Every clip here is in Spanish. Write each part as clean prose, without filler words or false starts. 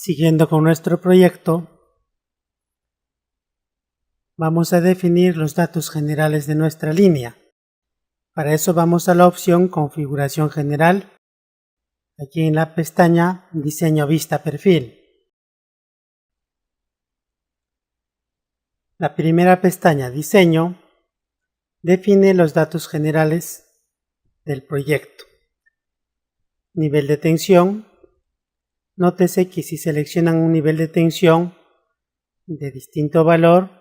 Siguiendo con nuestro proyecto, vamos a definir los datos generales de nuestra línea. Para eso vamos a la opción Configuración General, aquí en la pestaña Diseño Vista Perfil. La primera pestaña Diseño define los datos generales del proyecto. Nivel de tensión. Nótese que si seleccionan un nivel de tensión de distinto valor,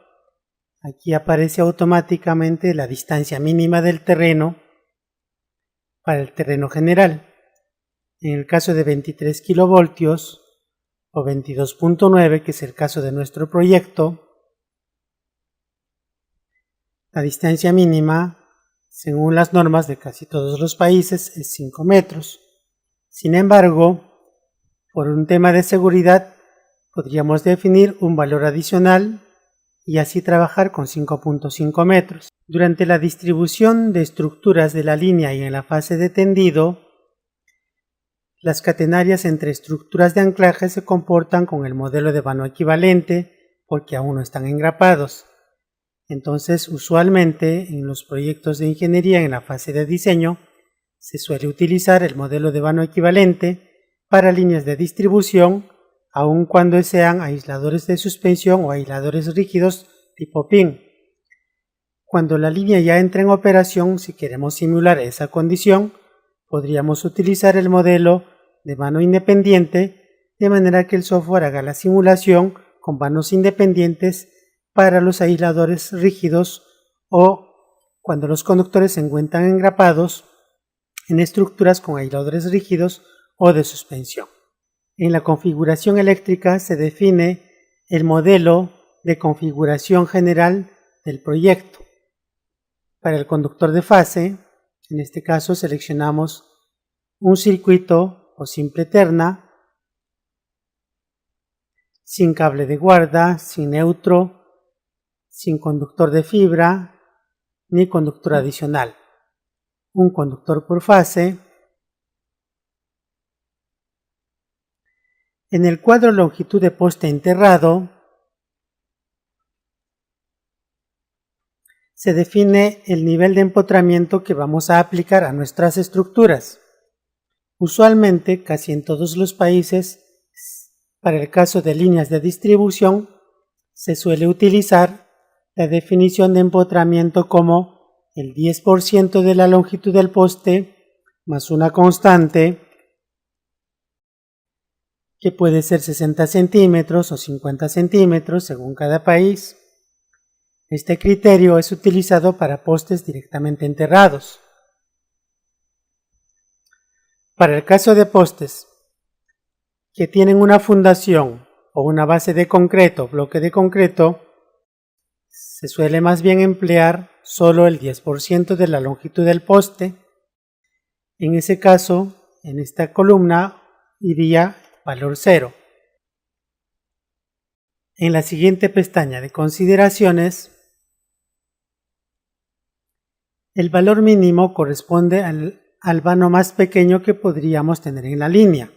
aquí aparece automáticamente la distancia mínima del terreno para el terreno general. En el caso de 23 kilovoltios o 22.9, que es el caso de nuestro proyecto, la distancia mínima, según las normas de casi todos los países, es 5 metros. Sin embargo, por un tema de seguridad, podríamos definir un valor adicional y así trabajar con 5.5 metros. Durante la distribución de estructuras de la línea y en la fase de tendido, las catenarias entre estructuras de anclaje se comportan con el modelo de vano equivalente porque aún no están engrapados. Entonces, usualmente en los proyectos de ingeniería en la fase de diseño se suele utilizar el modelo de vano equivalente para líneas de distribución, aun cuando sean aisladores de suspensión o aisladores rígidos tipo PIN. Cuando la línea ya entra en operación, si queremos simular esa condición, podríamos utilizar el modelo de vano independiente, de manera que el software haga la simulación con vanos independientes para los aisladores rígidos o cuando los conductores se encuentran engrapados en estructuras con aisladores rígidos o de suspensión. En la configuración eléctrica se define el modelo de configuración general del proyecto. Para el conductor de fase, en este caso seleccionamos un circuito o simple terna, sin cable de guarda, sin neutro, sin conductor de fibra, ni conductor adicional. Un conductor por fase. En el cuadro longitud de poste enterrado se define el nivel de empotramiento que vamos a aplicar a nuestras estructuras. Usualmente, casi en todos los países, para el caso de líneas de distribución, se suele utilizar la definición de empotramiento como el 10% de la longitud del poste más una constante que puede ser 60 centímetros o 50 centímetros según cada país. Este criterio es utilizado para postes directamente enterrados. Para el caso de postes que tienen una fundación o una base de concreto, bloque de concreto, se suele más bien emplear solo el 10% de la longitud del poste. En ese caso, en esta columna iría valor 0. En la siguiente pestaña de consideraciones, el valor mínimo corresponde al vano más pequeño que podríamos tener en la línea.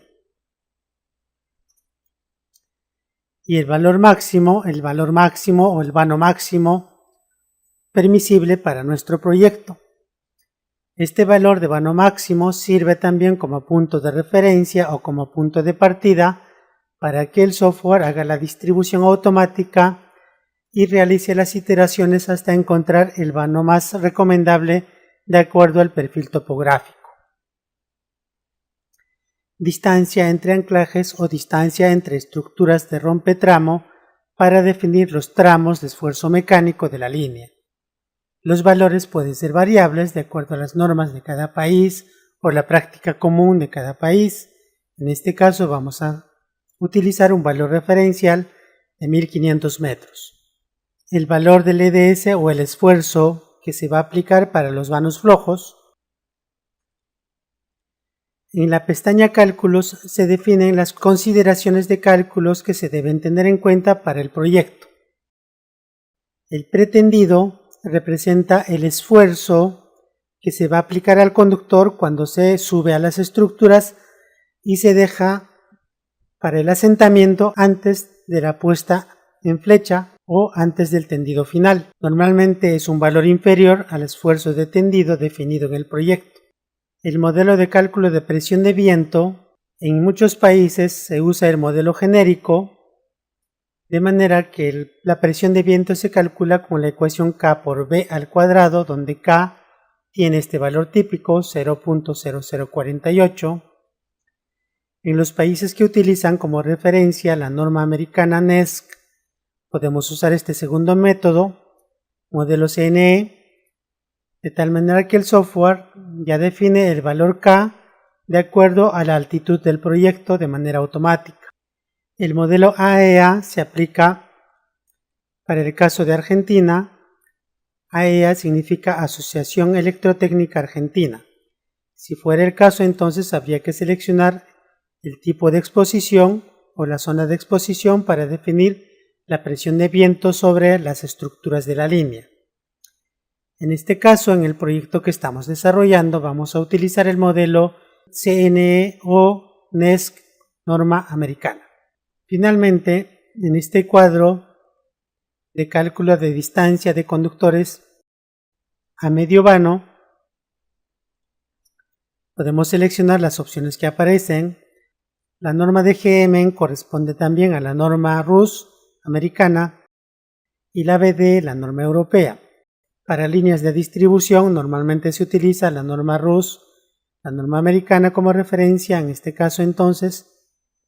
Y el valor máximo o el vano máximo permisible para nuestro proyecto. Este valor de vano máximo sirve también como punto de referencia o como punto de partida para que el software haga la distribución automática y realice las iteraciones hasta encontrar el vano más recomendable de acuerdo al perfil topográfico. Distancia entre anclajes o distancia entre estructuras de rompetramo para definir los tramos de esfuerzo mecánico de la línea. Los valores pueden ser variables de acuerdo a las normas de cada país o la práctica común de cada país. En este caso vamos a utilizar un valor referencial de 1500 metros. El valor del EDS o el esfuerzo que se va a aplicar para los vanos flojos. En la pestaña Cálculos se definen las consideraciones de cálculos que se deben tener en cuenta para el proyecto. El pretendido representa el esfuerzo que se va a aplicar al conductor cuando se sube a las estructuras y se deja para el asentamiento antes de la puesta en flecha o antes del tendido final. Normalmente es un valor inferior al esfuerzo de tendido definido en el proyecto. El modelo de cálculo de presión de viento, en muchos países se usa el modelo genérico, de manera que la presión de viento se calcula con la ecuación K por B al cuadrado, donde K tiene este valor típico 0.0048. En los países que utilizan como referencia la norma americana NESC, podemos usar este segundo método, modelo CNE, de tal manera que el software ya define el valor K de acuerdo a la altitud del proyecto de manera automática. El modelo AEA se aplica para el caso de Argentina. AEA significa Asociación Electrotécnica Argentina. Si fuera el caso, entonces habría que seleccionar el tipo de exposición o la zona de exposición para definir la presión de viento sobre las estructuras de la línea. En este caso, en el proyecto que estamos desarrollando, vamos a utilizar el modelo CNE o NESC norma americana. Finalmente, en este cuadro de cálculo de distancia de conductores a medio vano, podemos seleccionar las opciones que aparecen. La norma de GM corresponde también a la norma RUS americana y la BD, la norma europea. Para líneas de distribución normalmente se utiliza la norma RUS, la norma americana como referencia. En este caso entonces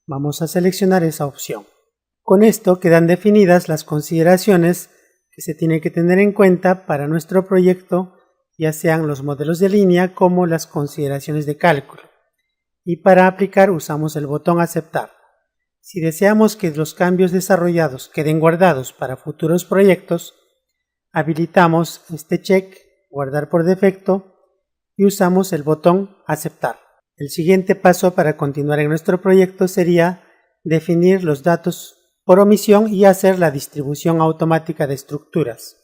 vamos a seleccionar esa opción. Con esto quedan definidas las consideraciones que se tienen que tener en cuenta para nuestro proyecto, ya sean los modelos de línea como las consideraciones de cálculo. Y para aplicar usamos el botón aceptar. Si deseamos que los cambios desarrollados queden guardados para futuros proyectos, habilitamos este check, guardar por defecto, y usamos el botón aceptar. El siguiente paso para continuar en nuestro proyecto sería definir los datos por omisión y hacer la distribución automática de estructuras.